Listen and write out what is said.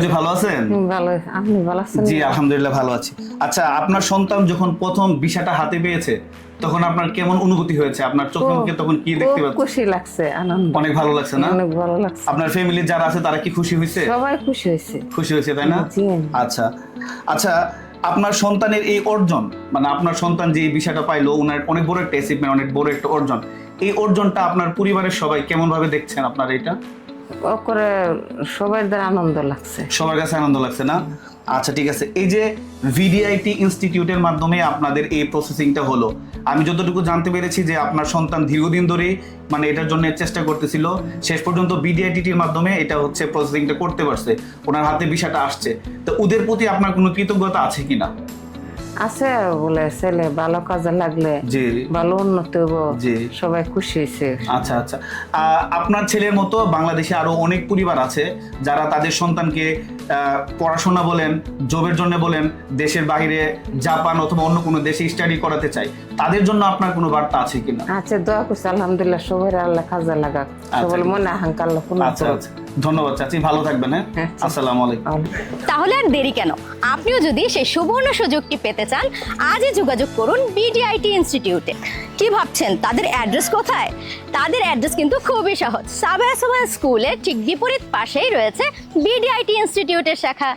জি, ভালো আছেন? ভালো, আপনি ভালো আছেন? জি আলহামদুলিল্লাহ ভালো আছি। আচ্ছা, আপনার সন্তান যখন প্রথম ভিসাটা হাতে পেয়েছে তখন আপনার কেমন অনুভূতি হয়েছে? আপনার চোখে মুখে তখন কি দেখতে খুব পাচ্ছেন? খুশি লাগছে, আনন্দ। অনেক ভালো লাগছে না? অনেক ভালো লাগছে। আপনার ফ্যামিলি যারা আছে তারা কি খুশি হয়েছে? সবাই খুশি হয়েছে। খুশি হয়েছে তাই না? জি। আচ্ছা আচ্ছা, আপনার সন্তানের এই অর্জন, মানে আপনার সন্তান যে এই বিষয়টা পাইলো, ওনার অনেক বড় একটা অ্যাচিভমেন্ট, অনেক বড় একটা অর্জন। এই অর্জনটা আপনার পরিবারের সবাই কেমন ভাবে দেখছেন আপনার এটা? ও করে সবার দ্বারা আনন্দ লাগছে। সবার কাছে আনন্দ লাগছে না? আচ্ছা ঠিক আছে। এই যে ভিডিআইটি ইনস্টিটিউটের মাধ্যমে আপনাদের এই প্রসেসিংটা হলো, আমি যতটুকু জানতে পেরেছি যে আপনার সন্তান দীর্ঘদিন ধরে মানে এটার জন্য চেষ্টা করতেছিল, শেষ পর্যন্ত ভিডিআইটির মাধ্যমে এটা হচ্ছে প্রসেসিংটা করতে পারছে, ওনার হাতে বিষয়টা আসছে। তো ওদের প্রতি আপনার কোনো কৃতজ্ঞতা আছে কিনা? আছে বলে ছেলে ভালো কাজে লাগলে জি ভালো উন্নতি হবো, জি। সবাই খুশি হয়েছে। আচ্ছা আচ্ছা, আপনার ছেলের মতো বাংলাদেশে আরো অনেক পরিবার আছে যারা তাদের সন্তানকে পড়াশোনা বলেন, জবের জন্য বলেন, দেশের বাইরে জাপান অথবা অন্য কোনো দেশে স্টাডি করাতে চায়, তাদের জন্য আপনার কোনো বার্তা আছে কিনা? আচ্ছা, দোয়া করছি আলহামদুলিল্লাহ, সবাই আল্লাহ কাজে লাগাক, সবার মনে আহাঙ্কার আল্লাহ পূর্ণ আচ্ছা করুক। আচ্ছা, ধন্যবাদ চাচি, ভালো থাকবেন। হ্যাঁ, আচ্ছা। আসসালামু আলাইকুম। তাহলে আর দেরি কেন, আপনিও যদি সেই সুবর্ণ সুযোগটি পেতে চান আজই যোগাযোগ করুন বিডিআইটি ইনস্টিটিউটে। কি ভাবছেন তাদের অ্যাড্রেস কোথায়? তাদের অ্যাড্রেস কিন্তু খুবই সহজ, সাবেয়া সুবাহ স্কুলের ঠিক বিপরীত পাশেই রয়েছে বিডিআইটি ইনস্টিটিউটের শাখা।